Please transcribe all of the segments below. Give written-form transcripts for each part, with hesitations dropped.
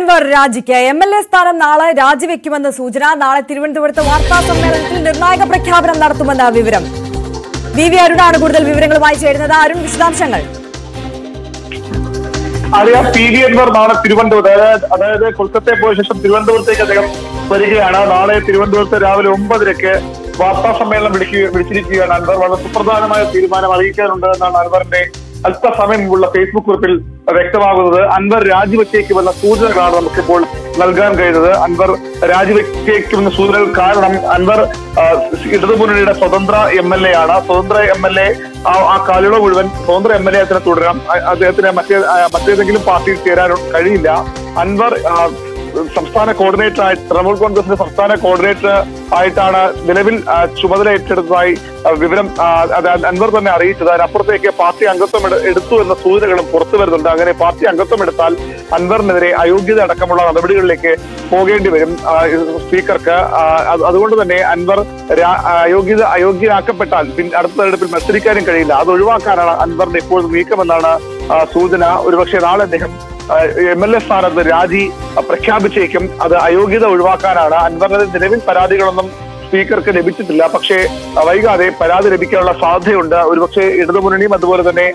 Anwar രാജിക്ക് MLA സ്ഥാനം നാളെ രാജിവെക്കുമെന്ന് സൂചന. നാളെ തിരുവനന്തപുരത്ത് വാർത്താ സമ്മേളനത്തിൽ നിർണായക പ്രഖ്യാപനം നടത്തുമെന്ന വിവരം. VV അരുണാണ് കൂടുതൽ വിവരങ്ങളുമായി ചേരുന്നത്. അരുൺ, വിശദാംശങ്ങൾ. അറിയാം, PV അൻവർ നാളെ തിരുവനന്തപുരത്ത്, അതായത് കൊൽക്കത്തയിൽ പോയ ശേഷം തിരുവനന്തപുരത്തേക്ക് അദ്ദേഹം വരികയാണ്. നാളെ തിരുവനന്തപുരത്ത് രാവിലെ 9:00 വാർത്താ സമ്മേളനം വിളിച്ചിരിക്കുകയാണ്. അൻവർ വളരെ സുപ്രധാനമായ തീരുമാനം അറിയിക്കാനുണ്ട് എന്നാണ് അൻവറിന്റെ അല്പസമയം മുമ്പുള്ള ഫേസ്ബുക്ക് കുറിപ്പിൽ വ്യക്തമാകുന്നത്. അൻവർ രാജിവെച്ചേക്കുമെന്ന സൂചനകളാണ് നമുക്കിപ്പോൾ നൽകാൻ കഴിയുന്നത്. അൻവർ രാജിവെച്ചേക്കുമെന്ന സൂചനകൾ കാരണം അൻവർ ഇടതുമുന്നണിയുടെ സ്വതന്ത്ര MLA ആണ്. സ്വതന്ത്ര MLA ആ കാലയളവ് മുഴുവൻ സ്വതന്ത്ര MLA തന്നെ തുടരാം. അദ്ദേഹത്തിന് മറ്റേതെങ്കിലും പാർട്ടിയിൽ ചേരാൻ കഴിയില്ല. അൻവർ സംസ്ഥാന കോർഡിനേറ്റർ ആയി തൃണമൂൽ കോൺഗ്രസിന്റെ സംസ്ഥാന കോർഡിനേറ്റർ ആയിട്ടാണ് നിലവിൽ ചുമതല ഏറ്റെടുത്തതായി വിവരം അൻവർ തന്നെ അറിയിച്ചത്. അതിനപ്പുറത്തേക്ക് പാർട്ടി അംഗത്വം എടുത്തു എന്ന സൂചനകളും പുറത്തു വരുന്നുണ്ട്. അങ്ങനെ പാർട്ടി അംഗത്വം എടുത്താൽ അൻവറിനെതിരെ അയോഗ്യത അടക്കമുള്ള നടപടികളിലേക്ക് പോകേണ്ടി വരും സ്പീക്കർക്ക്. അതുകൊണ്ട് തന്നെ അൻവർ അയോഗ്യനാക്കപ്പെട്ടാൽ അടുത്ത തെരഞ്ഞെടുപ്പിൽ മത്സരിക്കാനും കഴിയില്ല. അത് ഒഴിവാക്കാനാണ് അൻവറിന്റെ ഇപ്പോഴും നീക്കമെന്നാണ് സൂചന. ഒരുപക്ഷെ നാളെ അദ്ദേഹം MLA സ്ഥാനത്ത് രാജി പ്രഖ്യാപിച്ചേക്കും. അത് അയോഗ്യത ഒഴിവാക്കാനാണ്. അൻവറിന്റെ നിലവിൽ പരാതികളൊന്നും സ്പീക്കർക്ക് ലഭിച്ചിട്ടില്ല. പക്ഷേ വൈകാതെ പരാതി ലഭിക്കാനുള്ള സാധ്യതയുണ്ട്. ഒരുപക്ഷെ ഇടതുമുന്നണിയും അതുപോലെ തന്നെ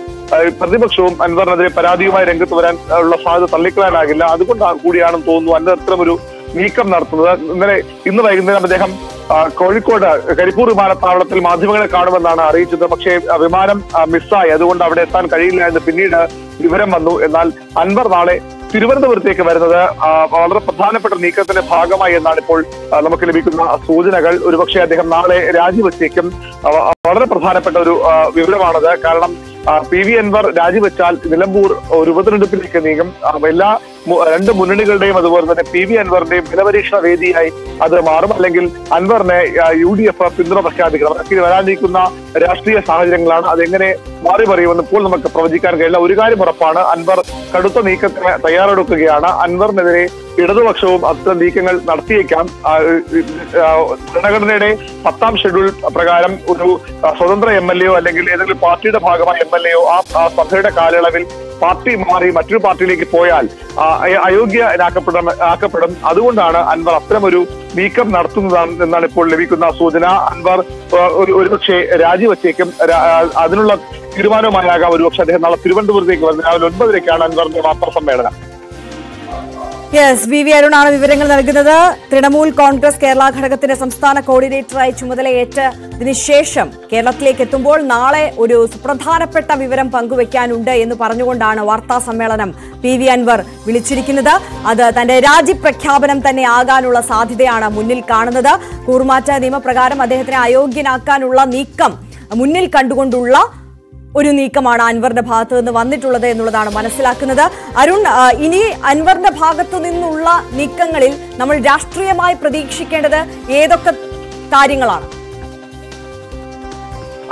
പ്രതിപക്ഷവും അൻവറിനെതിരെ പരാതിയുമായി രംഗത്ത് വരാൻ ഉള്ള സാധ്യത തള്ളിക്കളയാനാകില്ല. അതുകൊണ്ട് കൂടിയാണെന്ന് തോന്നുന്നു അൻവർ ഇത്തരമൊരു നീക്കം നടത്തുന്നത്. ഇന്ന് വൈകുന്നേരം അദ്ദേഹം കോഴിക്കോട് കരിപ്പൂർ വിമാനത്താവളത്തിൽ മാധ്യമങ്ങളെ കാണുമെന്നാണ് അറിയിച്ചത്. പക്ഷേ വിമാനം മിസ്സായി, അതുകൊണ്ട് അവിടെ എത്താൻ കഴിയില്ല എന്ന് പിന്നീട് വിവരം വന്നു. എന്നാൽ അൻവർ നാളെ തിരുവനന്തപുരത്തേക്ക് വരുന്നത് വളരെ പ്രധാനപ്പെട്ട നീക്കത്തിന്റെ ഭാഗമായി എന്നാണ് ഇപ്പോൾ നമുക്ക് ലഭിക്കുന്ന സൂചനകൾ. ഒരുപക്ഷെ അദ്ദേഹം നാളെ രാജിവെച്ചേക്കും. വളരെ പ്രധാനപ്പെട്ട ഒരു വിവരമാണത്. കാരണം PV അൻവർ രാജിവെച്ചാൽ നിലമ്പൂർ ഒരു ഉപതെരഞ്ഞെടുപ്പിലേക്ക് നീങ്ങും. എല്ലാ രണ്ട് മുന്നണികളുടെയും അതുപോലെ തന്നെ PV അൻവറിന്റെയും ബലപരീക്ഷണ വേദിയായി അത് മാറും. അല്ലെങ്കിൽ അൻവറിനെ UDF പിന്തുണ പ്രഖ്യാപിക്കണം. ഇനി വരാനിരിക്കുന്ന രാഷ്ട്രീയ സാഹചര്യങ്ങളാണ് അതെങ്ങനെ മാറി പറയുമെന്ന് ഇപ്പോൾ നമുക്ക് പ്രവചിക്കാൻ കഴിയില്ല. ഒരു കാര്യം ഉറപ്പാണ്, അൻവർ കടുത്ത നീക്കത്തിന് തയ്യാറെടുക്കുകയാണ്. അൻവറിനെതിരെ ഇടതുപക്ഷവും അത്തരം നീക്കങ്ങൾ നടത്തിയേക്കാം. ഭരണഘടനയുടെ 10ാം ഷെഡ്യൂൾ പ്രകാരം ഒരു സ്വതന്ത്ര MLA യോ അല്ലെങ്കിൽ ഏതെങ്കിലും പാർട്ടിയുടെ ഭാഗമായ MLA യോ ആ സഭയുടെ കാലയളവിൽ പാർട്ടി മാറി മറ്റൊരു പാർട്ടിയിലേക്ക് പോയാൽ അയോഗ്യനാക്കപ്പെടും. അതുകൊണ്ടാണ് അൻവർ അത്തരമൊരു നീക്കം നടത്തുന്നതാണ് എന്നാണ് ഇപ്പോൾ ലഭിക്കുന്ന സൂചന. അൻവർ ഒരുപക്ഷെ രാജിവെച്ചേക്കും. അതിനുള്ള തീരുമാനവുമായാകാം ഒരുപക്ഷെ അദ്ദേഹം നാളെ തിരുവനന്തപുരത്തേക്ക് വരുന്നത്. രാവിലെ 9:00 അൻവറിന്റെ വാർത്താ സമ്മേളനം. VV അരുണാണ് വിവരങ്ങൾ നൽകുന്നത്. തൃണമൂൽ കോൺഗ്രസ് കേരള ഘടകത്തിന്റെ സംസ്ഥാന കോർഡിനേറ്ററായി ചുമതലയേറ്റതിനു ശേഷം കേരളത്തിലേക്ക് എത്തുമ്പോൾ നാളെ ഒരു സുപ്രധാനപ്പെട്ട വിവരം പങ്കുവെക്കാനുണ്ട് എന്ന് പറഞ്ഞുകൊണ്ടാണ് വാർത്താ സമ്മേളനം PV അൻവർ വിളിച്ചിരിക്കുന്നത്. അത് തന്റെ രാജിപ്രഖ്യാപനം തന്നെ ആകാനുള്ള സാധ്യതയാണ് മുന്നിൽ കാണുന്നത്. കൂറുമാറ്റ നിയമപ്രകാരം അദ്ദേഹത്തിനെ അയോഗ്യനാക്കാനുള്ള നീക്കം മുന്നിൽ കണ്ടുകൊണ്ടുള്ള ഒരു നീക്കമാണ് അൻവറിന്റെ ഭാഗത്തു നിന്ന് വന്നിട്ടുള്ളത് എന്നുള്ളതാണ് മനസ്സിലാക്കുന്നത്. അരുൺ, ഇനി അൻവറിന്റെ ഭാഗത്തു നിന്നുള്ള നീക്കങ്ങളിൽ നമ്മൾ രാഷ്ട്രീയമായി പ്രതീക്ഷിക്കേണ്ടത് ഏതൊക്കെ കാര്യങ്ങളാണ്?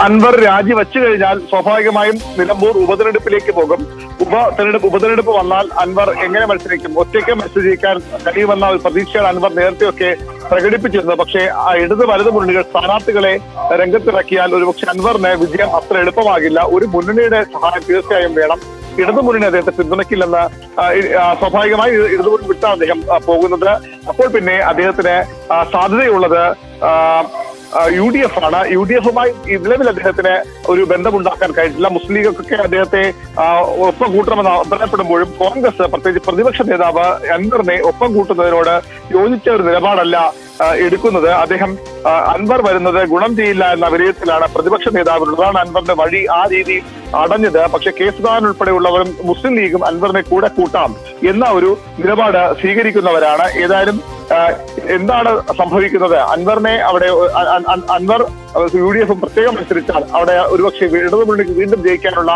അൻവർ രാജിവെച്ചു കഴിഞ്ഞാൽ സ്വാഭാവികമായും നിലമ്പൂർ ഉപതെരഞ്ഞെടുപ്പിലേക്ക് പോകും. ഉപതെരഞ്ഞെടുപ്പ് വന്നാൽ അൻവർ എങ്ങനെ മത്സരിക്കും? ഒറ്റയ്ക്ക് മത്സരിക്കാൻ കഴിയുമെന്ന ഒരു പ്രതീക്ഷയാണ് അൻവർ നേരത്തെയൊക്കെ പ്രകടിപ്പിച്ചിരുന്നത്. പക്ഷേ ഇടത് വലത് മുന്നണികൾ സ്ഥാനാർത്ഥികളെ രംഗത്തിറക്കിയാൽ ഒരുപക്ഷെ അൻവറിന് വിജയം അത്ര എളുപ്പമാകില്ല. ഒരു മുന്നണിയുടെ സഹായം തീർച്ചയായും വേണം. ഇടതുമുന്നണി അദ്ദേഹത്തെ പിന്തുണയ്ക്കില്ലെന്ന് സ്വാഭാവികമായി ഇടതുമുന്നണി വിട്ടാണ് അദ്ദേഹം പോകുന്നത്. അപ്പോൾ പിന്നെ അദ്ദേഹത്തിന് സാധ്യതയുള്ളത് UDF ആണ്. UDFുമായി നിലവിൽ അദ്ദേഹത്തിന് ഒരു ബന്ധമുണ്ടാക്കാൻ കഴിഞ്ഞില്ല. മുസ്ലിം ലീഗൊക്കെ അദ്ദേഹത്തെ ഒപ്പം കൂട്ടണമെന്ന് അഭിപ്രായപ്പെടുമ്പോഴും കോൺഗ്രസ് പ്രത്യേകിച്ച് പ്രതിപക്ഷ നേതാവ് അൻവറിനെ ഒപ്പം കൂട്ടുന്നതിനോട് യോജിച്ച ഒരു നിലപാടല്ല എടുക്കുന്നത്. അൻവർ വരുന്നത് ഗുണം ചെയ്യില്ല എന്ന വിലയിരുത്തലാണ് പ്രതിപക്ഷ നേതാവിനുള്ളതാണ് അൻവറിന്റെ വഴി ആ രീതിയിൽ അടഞ്ഞത്. പക്ഷെ കെ സുധാകരൻ ഉൾപ്പെടെയുള്ളവരും മുസ്ലിം ലീഗും അൻവറിനെ കൂടെ കൂട്ടാം എന്ന ഒരു നിലപാട് സ്വീകരിക്കുന്നവരാണ്. ഏതായാലും എന്താണ് സംഭവിക്കുന്നത്? അൻവറിനെ അവിടെ അൻവർ UDF പ്രത്യേകം മത്സരിച്ചാൽ അവിടെ ഒരുപക്ഷെ ഇടതുമുന്നണിക്ക് വീണ്ടും ജയിക്കാനുള്ള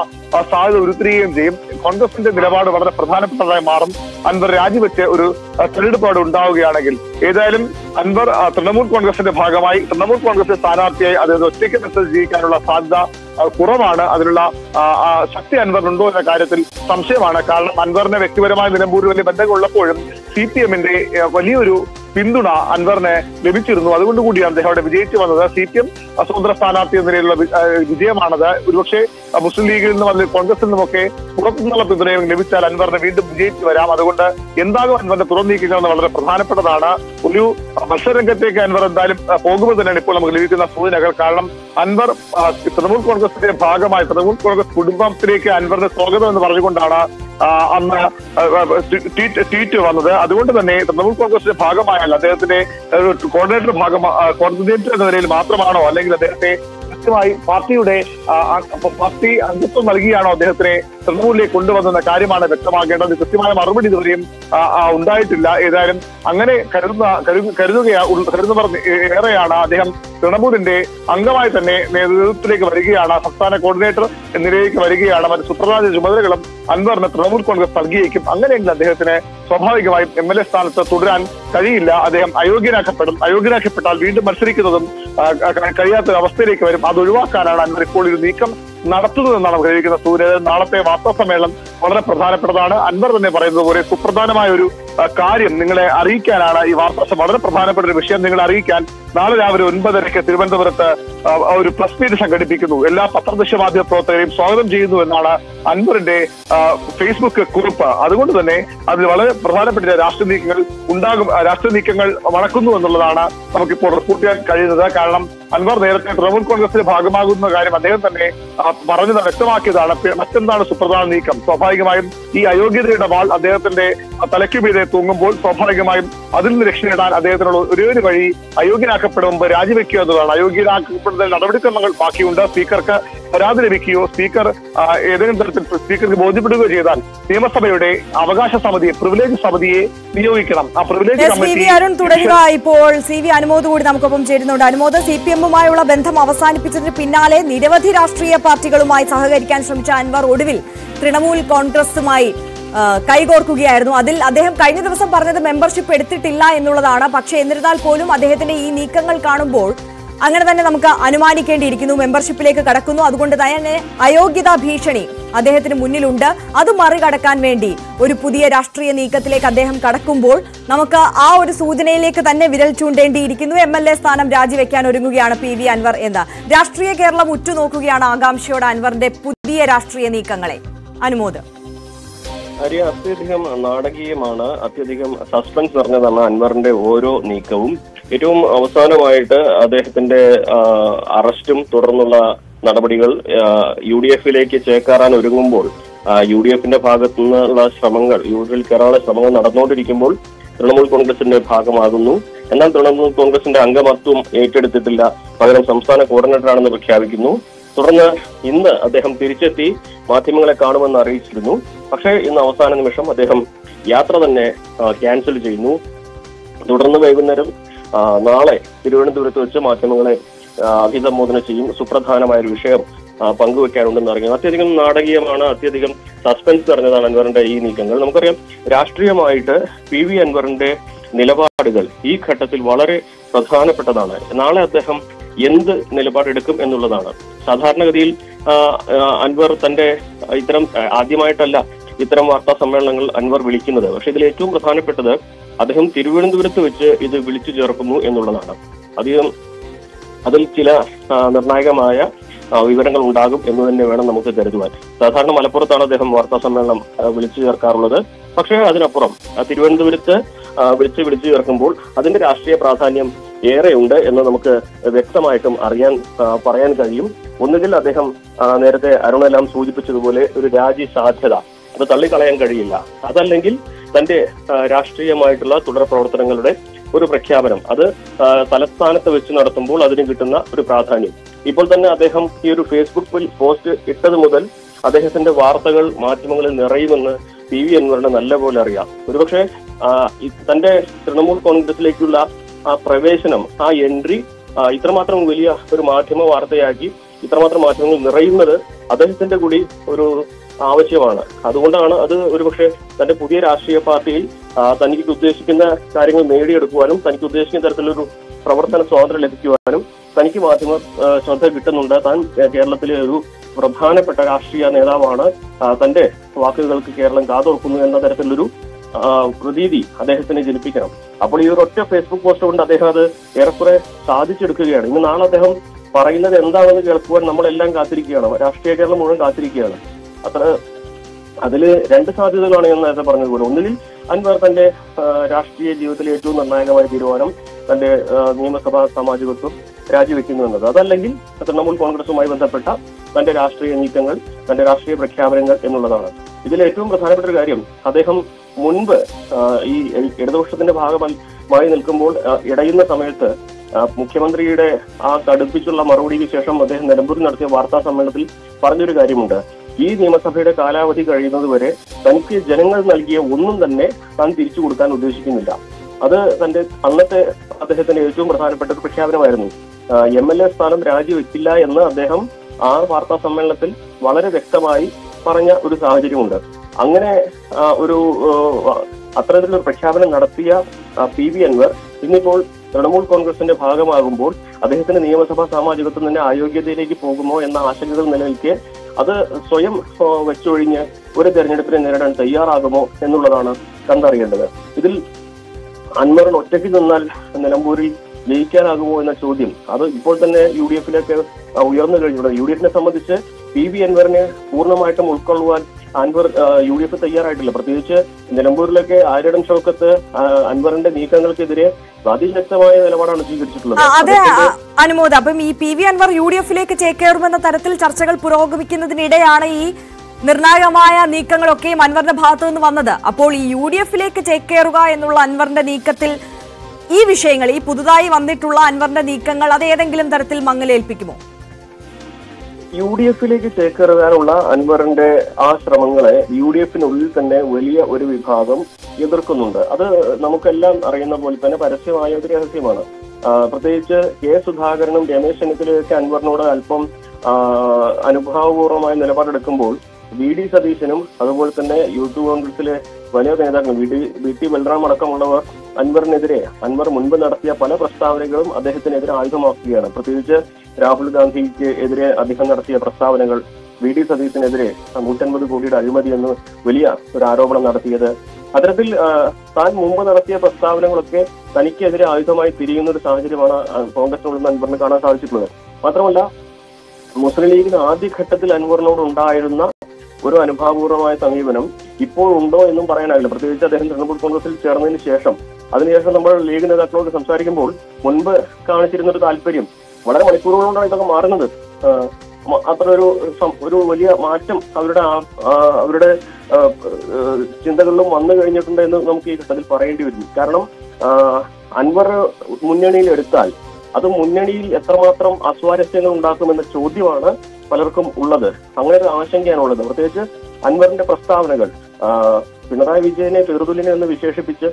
സാധ്യത ഉരുത്തിരിയുകയും ചെയ്യും. കോൺഗ്രസിന്റെ നിലപാട് വളരെ പ്രധാനപ്പെട്ടതായി മാറും. അൻവർ രാജിവെച്ച് ഒരു തെരഞ്ഞെടുപ്പ് അവിടെ ഉണ്ടാവുകയാണെങ്കിൽ. ഏതായാലും അൻവർ തൃണമൂൽ കോൺഗ്രസിന്റെ ഭാഗമായി തൃണമൂൽ കോൺഗ്രസിന്റെ സ്ഥാനാർത്ഥിയായി അദ്ദേഹം ഒറ്റയ്ക്ക് മത്സരിക്കാൻ സാധ്യത കുറവാണ്. അതിനുള്ള ശക്തി അൻവറിനുണ്ടോ എന്ന കാര്യത്തിൽ സംശയമാണ്. കാരണം അൻവറിനെ വ്യക്തിപരമായ നിലമ്പൂരിൽ വലിയ ബന്ധങ്ങളുള്ളപ്പോഴും CPMന്റെ വലിയൊരു പിന്തുണ അൻവറിന് ലഭിച്ചിരുന്നു. അതുകൊണ്ട് കൂടിയാണ് അദ്ദേഹം അവിടെ വിജയിച്ചു വന്നത്. CPM സ്വതന്ത്ര സ്ഥാനാർത്ഥി എന്ന നിലയിലുള്ള വിജയമാണത്. ഒരുപക്ഷെ മുസ്ലിം ലീഗിൽ നിന്നും അല്ലെങ്കിൽ കോൺഗ്രസിൽ നിന്നുമൊക്കെ പുറത്തുനിന്നുള്ള പിന്തുണയും ലഭിച്ചാൽ അൻവറിന് വീണ്ടും വിജയിച്ചു വരാം. അതുകൊണ്ട് എന്താകും അൻവറിന്റെ തുറന്നു നീക്കുക എന്ന് വളരെ പ്രധാനപ്പെട്ടതാണ്. ഒരു മത്സരരംഗത്തേക്ക് അൻവർ എന്തായാലും പോകുമ്പോൾ തന്നെയാണ് ഇപ്പോൾ നമുക്ക് ലഭിക്കുന്ന സൂചനകൾ. കാരണം അൻവർ തൃണമൂൽ കോൺഗ്രസിന്റെ ഭാഗമായി തൃണമൂൽ കോൺഗ്രസ് കുടുംബത്തിലേക്ക് അൻവറിന്റെ സ്വാഗതം എന്ന് പറഞ്ഞുകൊണ്ടാണ് അന്ന് ട്വീറ്റ് വന്നത്. അതുകൊണ്ട് തന്നെ തൃണമൂൽ കോൺഗ്രസിന്റെ ഭാഗമായല്ല, അദ്ദേഹത്തിന്റെ കോർഡിനേറ്റർ എന്ന നിലയിൽ മാത്രമാണോ, അല്ലെങ്കിൽ അദ്ദേഹത്തെ കൃത്യമായി പാർട്ടി അംഗത്വം നൽകിയാണോ അദ്ദേഹത്തിനെ തൃണമൂലിലേക്ക് കൊണ്ടുവന്നെന്ന കാര്യമാണ് വ്യക്തമാക്കേണ്ടത്. കൃത്യമായ മറുപടി ഇതുവരെയും ഉണ്ടായിട്ടില്ല. ഏതായാലും അങ്ങനെ കരുതുന്നവർ ഏറെയാണ്. അദ്ദേഹം തൃണമൂലിന്റെ അംഗമായി തന്നെ നേതൃത്വത്തിലേക്ക് വരികയാണ്, സംസ്ഥാന കോർഡിനേറ്റർ നിലയിലേക്ക് വരികയാണ്. മറ്റ് സുപ്രധാന ചുമതലകളും അൻവറിന് തൃണമൂൽ കോൺഗ്രസ് നൽകിയേക്കും. അങ്ങനെയെങ്കിൽ അദ്ദേഹത്തിന് സ്വാഭാവികമായും MLA സ്ഥാനത്ത് തുടരാൻ കഴിയില്ല. അദ്ദേഹം അയോഗ്യനാക്കപ്പെട്ടാൽ വീണ്ടും മത്സരിക്കുന്നതും കഴിയാത്ത അവസ്ഥയിലേക്ക് വരും. അത് ഒഴിവാക്കാനാണ് അൻവർ ഇപ്പോൾ ഒരു നീക്കം നടത്തുന്നതെന്നാണ് നമുക്ക് ലഭിക്കുന്ന സൂചന. നാളത്തെ വാർത്താ സമ്മേളനം വളരെ പ്രധാനപ്പെട്ടതാണ്. അൻവർ തന്നെ പറയുന്നത് പോലെ സുപ്രധാനമായ ഒരു കാര്യം നിങ്ങളെ അറിയിക്കാനാണ് ഈ വാർത്ത. വളരെ പ്രധാനപ്പെട്ട ഒരു വിഷയം നിങ്ങളെ അറിയിക്കാൻ നാളെ രാവിലെ 9:30 തിരുവനന്തപുരത്ത് ഒരു പ്രസ് മീറ്റ് സംഘടിപ്പിക്കുന്നു. എല്ലാ പത്രദൃശ്യ മാധ്യമ പ്രവർത്തകരെയും സ്വാഗതം ചെയ്യുന്നു എന്നാണ് അൻവറിന്റെ ഫേസ്ബുക്ക് കുറിപ്പ്. അതുകൊണ്ട് തന്നെ അതിൽ വളരെ പ്രധാനപ്പെട്ട രാഷ്ട്രീയ നീക്കങ്ങൾ നടക്കുന്നു എന്നുള്ളതാണ് നമുക്കിപ്പോൾ റിപ്പോർട്ട് ചെയ്യാൻ കഴിയുന്നത്. കാരണം അൻവർ നേരത്തെ തൃണമൂൽ കോൺഗ്രസിന്റെ ഭാഗമാകുന്ന കാര്യം അദ്ദേഹം തന്നെ പറഞ്ഞത് വ്യക്തമാക്കിയതാണ്. മറ്റെന്താണ് സുപ്രധാന നീക്കം? സ്വാഭാവികമായും ഈ അയോഗ്യതയുടെ വാൾ അദ്ദേഹത്തിന്റെ തലയ്ക്ക് മീതെ തൂങ്ങുമ്പോൾ സ്വാഭാവികമായും അതിൽ നിന്ന് രക്ഷ നേടാൻ അദ്ദേഹത്തിനുള്ള ഒരേ ഒരു വഴി അയോഗ്യനാക്കപ്പെടുമ്പോൾ രാജിവെക്കുക എന്നതാണ്. അയോഗ്യനാക്കപ്പെടുന്ന നടപടിക്രമങ്ങൾ ബാക്കിയുണ്ട്. സ്പീക്കർക്ക് പരാതി ലഭിക്കുകയോ സ്പീക്കർ ഏതെങ്കിലും തരത്തിൽ സ്പീക്കർക്ക് ബോധ്യപ്പെടുകയോ ചെയ്താൽ നിയമസഭയുടെ അവകാശ സമിതിയെ, പ്രിവിലേജ് സമിതിയെ നിയോഗിക്കണം. ആ പ്രിവിലേജ് സമിതി അരുൺ തുടരുക. ഇപ്പോൾ CV അനുമോദ് കൂടി നമുക്കൊപ്പം ചേരുന്നുണ്ട്. അനുമോദ്, CPM-ഉമായുള്ള ബന്ധം അവസാനിപ്പിച്ചതിന് പിന്നാലെ നിരവധി രാഷ്ട്രീയ പാർട്ടികളുമായി സഹകരിക്കാൻ ശ്രമിച്ച അൻവർ ഒടുവിൽ തൃണമൂൽ കോൺഗ്രസുമായി കൈകോർക്കുകയായിരുന്നു. അതിൽ അദ്ദേഹം കഴിഞ്ഞ ദിവസം പറഞ്ഞത് മെമ്പർഷിപ്പ് എടുത്തിട്ടില്ല എന്നുള്ളതാണ്. പക്ഷേ എന്നിരുന്നാൽ പോലും അദ്ദേഹത്തിന്റെ ഈ നീക്കങ്ങൾ കാണുമ്പോൾ അങ്ങനെ തന്നെ നമുക്ക് അനുമാനിക്കേണ്ടിയിരിക്കുന്നു, മെമ്പർഷിപ്പിലേക്ക് കടക്കുന്നു. അതുകൊണ്ട് തന്നെ അയോഗ്യതാ ഭീഷണി അദ്ദേഹത്തിന് മുന്നിലുണ്ട്. അത് മറികടക്കാൻ വേണ്ടി ഒരു പുതിയ രാഷ്ട്രീയ നീക്കത്തിലേക്ക് അദ്ദേഹം കടക്കുമ്പോൾ നമുക്ക് ആ ഒരു സൂചനയിലേക്ക് തന്നെ വിരൽ ചൂണ്ടേണ്ടിയിരിക്കുന്നു. MLA സ്ഥാനം രാജിവെക്കാൻ ഒരുങ്ങുകയാണ് PV അൻവർ എന്ന് രാഷ്ട്രീയ കേരളം ഉറ്റുനോക്കുകയാണ് ആകാംക്ഷയോടെ അൻവറിന്റെ പുതിയ രാഷ്ട്രീയ നീക്കങ്ങളെ. അനുമോദ്, അത്യധികം നാടകീയമാണ്, അത്യധികം സസ്പെൻസ് നിറഞ്ഞതാണ് അൻവറിന്റെ ഓരോ നീക്കവും. ഏറ്റവും അവസാനമായിട്ട് അദ്ദേഹത്തിന്റെ അറസ്റ്റും തുടർന്നുള്ള നടപടികൾ UDF-ലേക്ക് ചേക്കേറാൻ ഒരുങ്ങുമ്പോൾ UDF-ന്റെ ഭാഗത്തു നിന്നുള്ള ശ്രമങ്ങൾ, UDF-ൽ കയറാനുള്ള ശ്രമങ്ങൾ നടന്നുകൊണ്ടിരിക്കുമ്പോൾ തൃണമൂൽ കോൺഗ്രസിന്റെ ഭാഗമാകുന്നു. എന്നാൽ തൃണമൂൽ കോൺഗ്രസിന്റെ അംഗമത്വം ഏറ്റെടുത്തിട്ടില്ല, പകരം സംസ്ഥാന കോർഡിനേറ്ററാണെന്ന് പ്രഖ്യാപിക്കുന്നു. തുടർന്ന് ഇന്ന് അദ്ദേഹം തിരിച്ചെത്തി മാധ്യമങ്ങളെ കാണുമെന്ന് അറിയിച്ചിരുന്നു. പക്ഷേ ഇന്ന് അവസാന നിമിഷം അദ്ദേഹം യാത്ര തന്നെ ക്യാൻസൽ ചെയ്യുന്നു. തുടർന്ന് വൈകുന്നേരം നാളെ തിരുവനന്തപുരത്ത് വെച്ച് മാധ്യമങ്ങളെ അഭിസംബോധന ചെയ്യും. സുപ്രധാനമായ ഒരു വിഷയം പങ്കുവെക്കാനുണ്ടെന്ന് അറിയുന്നു. അത്യധികം നാടകീയമാണ്, അത്യധികം സസ്പെൻസ് നിറഞ്ഞതാണ് അൻവറിന്റെ ഈ നീക്കങ്ങൾ. നമുക്കറിയാം, രാഷ്ട്രീയമായിട്ട് PV അൻവറിന്റെ നിലപാടുകൾ ഈ ഘട്ടത്തിൽ വളരെ പ്രധാനപ്പെട്ടതാണ്. നാളെ അദ്ദേഹം എന്ത് നിലപാടെടുക്കും എന്നുള്ളതാണ്. സാധാരണഗതിയിൽ അൻവർ തന്റെ ആദ്യമായിട്ടല്ല ഇത്തരം വാർത്താ സമ്മേളനങ്ങൾ അൻവർ വിളിക്കുന്നത്. പക്ഷെ ഇതിൽ ഏറ്റവും പ്രധാനപ്പെട്ടത് അദ്ദേഹം തിരുവനന്തപുരത്ത് വെച്ച് ഇത് വിളിച്ചു ചേർക്കുന്നു എന്നുള്ളതാണ്. അതിൽ ചില നിർണായകമായ വിവരങ്ങൾ ഉണ്ടാകും എന്ന് തന്നെ വേണം നമുക്ക് കരുതുവാൻ. സാധാരണ മലപ്പുറത്താണ് അദ്ദേഹം വാർത്താ സമ്മേളനം വിളിച്ചു ചേർക്കാറുള്ളത്. പക്ഷേ അതിനപ്പുറം തിരുവനന്തപുരത്ത് വിളിച്ചു ചേർക്കുമ്പോൾ അതിന്റെ രാഷ്ട്രീയ പ്രാധാന്യം ഏറെയുണ്ട് എന്ന് നമുക്ക് വ്യക്തമായിട്ടും പറയാൻ കഴിയും. ഒന്നുകിൽ അദ്ദേഹം നേരത്തെ അരുണെല്ലാം സൂചിപ്പിച്ചതുപോലെ ഒരു രാജി സാധ്യത അത് തള്ളിക്കളയാൻ കഴിയില്ല. അതല്ലെങ്കിൽ തന്റെ രാഷ്ട്രീയമായിട്ടുള്ള തുടർ പ്രവർത്തനങ്ങളുടെ ഒരു പ്രഖ്യാപനം, അത് തലസ്ഥാനത്ത് വെച്ച് നടത്തുമ്പോൾ അതിന് കിട്ടുന്ന ഒരു പ്രാധാന്യം. ഇപ്പോൾ തന്നെ അദ്ദേഹം ഈ ഒരു ഫേസ്ബുക്കിൽ പോസ്റ്റ് ഇട്ടത് മുതൽ അദ്ദേഹത്തിന്റെ വാർത്തകൾ മാധ്യമങ്ങളിൽ നിറയുമെന്ന് PV അൻവറിന് നല്ലപോലെ അറിയാം. ഒരുപക്ഷെ തന്റെ തൃണമൂൽ കോൺഗ്രസിലേക്കുള്ള ആ പ്രവേശനം, ആ എൻട്രി ഇത്രമാത്രം വലിയ ഒരു മാധ്യമ വാർത്തയാക്കി ഇത്രമാത്രം മാധ്യമങ്ങൾ നിറയുന്നത് അദ്ദേഹത്തിന്റെ കൂടി ഒരു ആവശ്യമാണ്. അതുകൊണ്ടാണ് അത് ഒരുപക്ഷെ തന്റെ പുതിയ രാഷ്ട്രീയ പാർട്ടിയിൽ തനിക്ക് ഉദ്ദേശിക്കുന്ന കാര്യങ്ങൾ നേടിയെടുക്കുവാനും തനിക്ക് ഉദ്ദേശിക്കുന്ന തരത്തിലൊരു പ്രവർത്തന സ്വാതന്ത്ര്യം ലഭിക്കുവാനും തനിക്ക് മാധ്യമ ശ്രദ്ധ കിട്ടുന്നുണ്ട്. താൻ കേരളത്തിലെ ഒരു പ്രധാനപ്പെട്ട രാഷ്ട്രീയ നേതാവാണ്, തന്റെ വാക്കുകൾക്ക് കേരളം കാതോർക്കുന്നു എന്ന തരത്തിലൊരു പ്രതീതി അദ്ദേഹത്തിനെ ജനിപ്പിക്കണം. അപ്പോൾ ഈ ഒരു ഒറ്റ ഫേസ്ബുക്ക് പോസ്റ്റ് കൊണ്ട് അദ്ദേഹം അത് ഏറെക്കുറെ സാധിച്ചെടുക്കുകയാണ്. ഇന്ന് നാളെ അദ്ദേഹം പറയുന്നത് എന്താണെന്ന് കേൾക്കുവാൻ നമ്മളെല്ലാം കാത്തിരിക്കുകയാണ്, രാഷ്ട്രീയ കേരളം മുഴുവൻ കാത്തിരിക്കുകയാണ്. അതില് രണ്ട് സാധ്യതകളാണ് ഞാൻ നേരത്തെ പറഞ്ഞതുപോലെ. ഒന്നിൽ അൻവർ തന്റെ രാഷ്ട്രീയ ജീവിതത്തിലെ ഏറ്റവും നിർണായകമായ തീരുമാനം തന്റെ നിയമസഭാ സാമാജികത്വം രാജിവെക്കുന്നു എന്നത്, അതല്ലെങ്കിൽ തൃണമൂൽ കോൺഗ്രസുമായി ബന്ധപ്പെട്ട തന്റെ രാഷ്ട്രീയ നീക്കങ്ങൾ, തന്റെ രാഷ്ട്രീയ പ്രഖ്യാപനങ്ങൾ എന്നുള്ളതാണ്. ഇതിൽ ഏറ്റവും പ്രധാനപ്പെട്ട ഒരു കാര്യം, അദ്ദേഹം മുൻപ് ഈ ഇടതുപക്ഷത്തിന്റെ ഭാഗമായി നിൽക്കുമ്പോൾ ഇടയുന്ന സമയത്ത് മുഖ്യമന്ത്രിയുടെ ആ കടുപ്പിച്ചുള്ള മറുപടിക്ക് ശേഷം അദ്ദേഹം നിലമ്പൂരിൽ നടത്തിയ വാർത്താ സമ്മേളനത്തിൽ പറഞ്ഞൊരു കാര്യമുണ്ട്. ഈ നിയമസഭയുടെ കാലാവധി കഴിയുന്നത് വരെ തനിക്ക് ജനങ്ങൾ നൽകിയ ഒന്നും തന്നെ താൻ തിരിച്ചു കൊടുക്കാൻ ഉദ്ദേശിക്കുന്നില്ല. അത് തന്റെ അന്നത്തെ അദ്ദേഹത്തിന്റെ ഏറ്റവും പ്രധാനപ്പെട്ട ഒരു പ്രഖ്യാപനമായിരുന്നു. MLA സ്ഥാനം രാജിവെക്കില്ല എന്ന് അദ്ദേഹം ആ വാർത്താ സമ്മേളനത്തിൽ വളരെ വ്യക്തമായി പറഞ്ഞ ഒരു സാഹചര്യമുണ്ട്. അങ്ങനെ ഒരു അത്തരത്തിലൊരു പ്രഖ്യാപനം നടത്തിയ PV അൻവർ ഇന്നിപ്പോൾ തൃണമൂൽ കോൺഗ്രസിന്റെ ഭാഗമാകുമ്പോൾ അദ്ദേഹത്തിന്റെ നിയമസഭാ സാമാജികത്വം തന്നെ അയോഗ്യതയിലേക്ക് പോകുമോ എന്ന ആശങ്കകൾ നിലനിൽക്കെ അത് സ്വയം വെച്ചൊഴിഞ്ഞ് ഒരു തെരഞ്ഞെടുപ്പിനെ നേരിടാൻ തയ്യാറാകുമോ എന്നുള്ളതാണ് കണ്ടറിയേണ്ടത്. ഇതിൽ അൻവറിന് ഒറ്റയ്ക്ക് നിന്നാൽ നിലമ്പൂരിൽ ജയിക്കാനാകുമോ എന്ന ചോദ്യം അത് ഇപ്പോൾ തന്നെ UDF-ലേക്ക് ഉയർന്നു കഴിഞ്ഞിട്ടുണ്ട്. UDF-നെ സംബന്ധിച്ച് PV അൻവറിനെ പൂർണ്ണമായിട്ടും ഉൾക്കൊള്ളുവാൻ അൻവർ UDF തയ്യാറായിട്ടില്ല. പ്രത്യേകിച്ച് നിലമ്പൂരിലൊക്കെ ആര്യടൻ ഷൗക്കത്ത് അൻവറിന്റെ നീക്കങ്ങൾക്കെതിരെ അതിശക്തമായ നിലപാടാണ് സ്വീകരിച്ചിട്ടുള്ളത്. അതെ അനുമോദ്, അപ്പം ഈ PV അൻവർ UDF-ലേക്ക് ചേക്കേറുമെന്ന തരത്തിൽ ചർച്ചകൾ പുരോഗമിക്കുന്നതിനിടെയാണ് ഈ നിർണായകമായ നീക്കങ്ങളൊക്കെയും അൻവറിന്റെ ഭാഗത്തു നിന്ന് വന്നത്. അപ്പോൾ ഈ UDF-ലേക്ക് ചേക്കേറുക എന്നുള്ള അൻവറിന്റെ നീക്കത്തിൽ ഈ വിഷയങ്ങൾ, ഈ പുതുതായി വന്നിട്ടുള്ള അൻവറിന്റെ നീക്കങ്ങൾ അത് ഏതെങ്കിലും തരത്തിൽ മങ്ങലേൽപ്പിക്കുമോ? UDF-ലേക്ക് ചേക്കേറുവാനുള്ള അൻവറിന്റെ ആ ശ്രമങ്ങളെ UDF-നുള്ളിൽ തന്നെ വലിയ ഒരു വിഭാഗം എതിർക്കുന്നുണ്ട്. അത് നമുക്കെല്ലാം അറിയുന്ന പോലെ തന്നെ പരസ്യമായ ഒരു രഹസ്യമാണ്. പ്രത്യേകിച്ച് K. സുധാകരനും രമേശ് ചെന്നിത്തലയൊക്കെ അൻവറിനോട് അല്പം അനുഭാവപൂർവമായ നിലപാടെടുക്കുമ്പോൾ VD സതീശനും അതുപോലെ തന്നെ യൂത്ത് കോൺഗ്രസിലെ വലിയ നേതാക്കൾ VT ബൽറാം അടക്കമുള്ളവർ അൻവർ മുൻപ് നടത്തിയ പല പ്രസ്താവനകളും അദ്ദേഹത്തിനെതിരെ ആയുധമാക്കുകയാണ്. പ്രത്യേകിച്ച് രാഹുൽ ഗാന്ധിക്ക് എതിരെ അദ്ദേഹം നടത്തിയ പ്രസ്താവനകൾ, VD സതീശനെതിരെ 150 കോടിയുടെ അഴിമതി എന്ന് വലിയ ഒരു ആരോപണം നടത്തിയത്, അത്തരത്തിൽ താൻ മുമ്പ് നടത്തിയ പ്രസ്താവനകളൊക്കെ തനിക്കെതിരെ ആയുധമായി തിരിയുന്ന ഒരു സാഹചര്യമാണ് കോൺഗ്രസിനോട് അൻവറിന് കാണാൻ സാധിച്ചിട്ടുള്ളത്. മാത്രമല്ല മുസ്ലിം ലീഗിന് ആദ്യഘട്ടത്തിൽ അൻവറിനോട് ഉണ്ടായിരുന്ന ഒരു അനുഭാവപൂർവമായ സമീപനം ഇപ്പോൾ ഉണ്ടോ എന്നും പറയാനാവില്ല. പ്രത്യേകിച്ച് അദ്ദേഹം തൃണമൂൽ കോൺഗ്രസിൽ ചേർന്നതിന് ശേഷം, അതിനുശേഷം നമ്മൾ ലീഗ് നേതാക്കളോട് സംസാരിക്കുമ്പോൾ മുൻപ് കാണിച്ചിരുന്ന ഒരു താല്പര്യം വളരെ മണിക്കൂറുകളോടാണ് ഇതൊക്കെ മാറുന്നത്. അത്ര ഒരു വലിയ മാറ്റം അവരുടെ ചിന്തകളിലും വന്നു കഴിഞ്ഞിട്ടുണ്ട് എന്ന് നമുക്ക് ഈ ഘട്ടത്തിൽ പറയേണ്ടി വരും. കാരണം അൻവർ മുന്നണിയിൽ എടുത്താൽ അത് മുന്നണിയിൽ എത്രമാത്രം അസ്വാരസ്യങ്ങൾ ഉണ്ടാക്കുമെന്ന ചോദ്യമാണ് പലർക്കും ഉള്ളത്. അങ്ങനെ ഒരു ആശങ്കയാണുള്ളത്. പ്രത്യേകിച്ച് അൻവറിന്റെ പ്രസ്താവനകൾ പിണറായി വിജയനെ ചെറുതുലിനെ എന്ന് വിശേഷിപ്പിച്ച്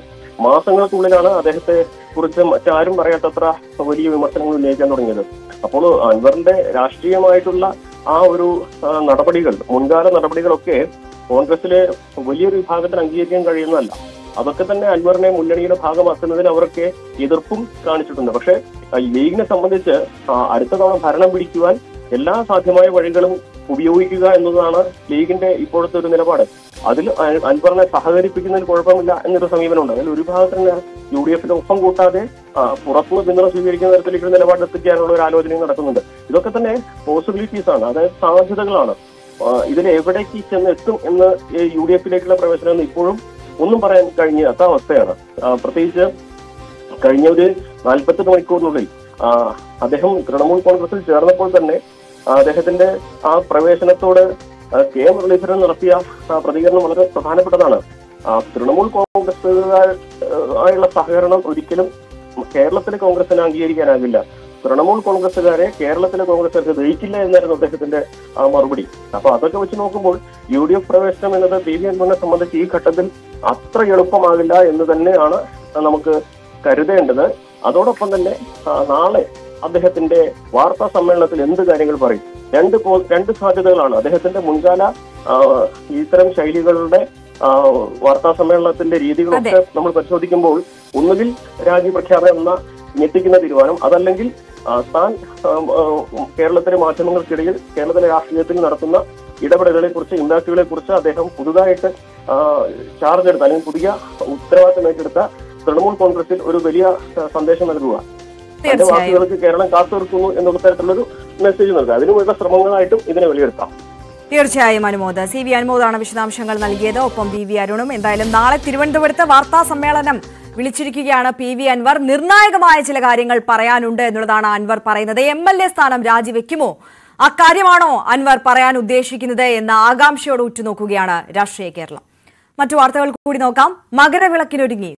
മാസങ്ങൾക്കുള്ളിലാണ് അദ്ദേഹത്തെ കുറിച്ച് മറ്റാരും പറയാത്തത്ര വലിയ വിമർശനങ്ങൾ ഉന്നയിക്കാൻ തുടങ്ങിയത്. അപ്പോൾ അൻവറിന്റെ രാഷ്ട്രീയമായിട്ടുള്ള ആ ഒരു നടപടികൾ, മുൻകാല നടപടികളൊക്കെ കോൺഗ്രസിലെ വലിയൊരു വിഭാഗത്തിന് അംഗീകരിക്കാൻ കഴിയുന്നതല്ല. അതൊക്കെ തന്നെ അൻവറിനെ മുന്നണിയുടെ ഭാഗമാക്കുന്നതിന് അവരൊക്കെ എതിർപ്പും കാണിച്ചിട്ടുണ്ട്. പക്ഷേ ലീഗിനെ സംബന്ധിച്ച് അടുത്ത തവണ ഭരണം പിടിക്കുവാൻ എല്ലാ സാധ്യമായ വഴികളും ഉപയോഗിക്കുക എന്നതാണ് ലീഗിന്റെ ഇപ്പോഴത്തെ ഒരു നിലപാട്. അതിൽ അൻവറിനെ സഹകരിപ്പിക്കുന്നതിൽ കുഴപ്പമില്ല എന്നൊരു സമീപനമുണ്ട്. അതിൽ ഒരു ഭാഗത്തിന് UDF-ന്റെ ഒപ്പം കൂട്ടാതെ പുറത്തുനിന്ന് പിന്തുണ സ്വീകരിക്കുന്ന തരത്തിലേക്ക് ഒരു നിലപാടെത്തിക്കാനുള്ള ഒരു ആലോചനയും നടക്കുന്നുണ്ട്. ഇതൊക്കെ തന്നെ പോസിബിലിറ്റീസ് ആണ്, അതായത് സാധ്യതകളാണ്. ഇതിൽ എവിടേക്ക് ചെന്നെത്തും എന്ന് UDF-ലേക്കുള്ള പ്രവേശനം എന്ന് ഇപ്പോഴും ഒന്നും പറയാൻ കഴിഞ്ഞാത്ത അവസ്ഥയാണ്. പ്രത്യേകിച്ച് കഴിഞ്ഞ ഒരു 48 മണിക്കൂറിനുള്ളിൽ അദ്ദേഹം തൃണമൂൽ കോൺഗ്രസിൽ ചേർന്നപ്പോൾ തന്നെ അദ്ദേഹത്തിന്റെ ആ പ്രവേശനത്തോട് K. മുരളീധരൻ നടത്തിയ പ്രതികരണം വളരെ പ്രധാനപ്പെട്ടതാണ്. തൃണമൂൽ കോൺഗ്രസുകാരുമായുള്ള സഹകരണം ഒരിക്കലും കേരളത്തിലെ കോൺഗ്രസിന് അംഗീകരിക്കാനാകില്ല. തൃണമൂൽ കോൺഗ്രസുകാരെ കേരളത്തിലെ കോൺഗ്രസുകാർക്ക് ദഹിക്കില്ല എന്നായിരുന്നു അദ്ദേഹത്തിന്റെ മറുപടി. അപ്പൊ അതൊക്കെ വെച്ച് നോക്കുമ്പോൾ UDF പ്രവേശനം എന്നത് PV അൻവറിനെ സംബന്ധിച്ച് ഈ ഘട്ടത്തിൽ അത്ര എളുപ്പമാകില്ല എന്ന് തന്നെയാണ് നമുക്ക് കരുതേണ്ടത്. അതോടൊപ്പം തന്നെ നാളെ അദ്ദേഹത്തിന്റെ വാർത്താ സമ്മേളനത്തിൽ എന്ത് കാര്യങ്ങൾ പറയും? രണ്ട് സാധ്യതകളാണ്. അദ്ദേഹത്തിന്റെ മുൻകാല ഇത്തരം ശൈലികളുടെ വാർത്താ സമ്മേളനത്തിന്റെ രീതികളൊക്കെ നമ്മൾ പരിശോധിക്കുമ്പോൾ ഒന്നുകിൽ രാജ്യപ്രഖ്യാപനം എന്ന ഞെട്ടിക്കുന്ന തീരുമാനം, അതല്ലെങ്കിൽ താൻ കേരളത്തിലെ മാധ്യമങ്ങൾക്കിടയിൽ കേരളത്തിലെ രാഷ്ട്രീയത്തിൽ നടത്തുന്ന ഇടപെടലുകളെ കുറിച്ച്, ഇമ്പാക്റ്റുകളെ കുറിച്ച് അദ്ദേഹം പുതുതായിട്ട് ചാർജ് എടുത്ത അല്ലെങ്കിൽ പുതിയ ഉത്തരവാദിത്തം ഏറ്റെടുത്ത തൃണമൂൽ കോൺഗ്രസിൽ ഒരു വലിയ സന്ദേശം നൽകുക. തന്റെ വാക്കുകൾക്ക് കേരളം കാത്തുനിർത്തുന്നു എന്നുള്ള തരത്തിലുള്ളൊരു മെസ്സേജ് നൽകുക. അതിനുമുള്ള ശ്രമങ്ങളായിട്ടും ഇതിനെ വിലയിരുത്താം. തീർച്ചയായും അനുമോദ്. CV അനുമോദാണ് വിശദാംശങ്ങൾ നൽകിയത്. ഒപ്പം PV അരുണും. എന്തായാലും നാളെ തിരുവനന്തപുരത്ത് വാർത്താ സമ്മേളനം വിളിച്ചിരിക്കുകയാണ് PV അൻവർ. നിർണായകമായ ചില കാര്യങ്ങൾ പറയാനുണ്ട് എന്നുള്ളതാണ് അൻവർ പറയുന്നത്. MLA സ്ഥാനം രാജിവെക്കുമോ? അക്കാര്യമാണോ അൻവർ പറയാൻ ഉദ്ദേശിക്കുന്നത് എന്ന ആകാംക്ഷയോട് ഉറ്റുനോക്കുകയാണ് രാഷ്ട്രീയ കേരളം. മറ്റു വാർത്തകൾ കൂടി നോക്കാം. മകരവിളക്കിനൊരുങ്ങി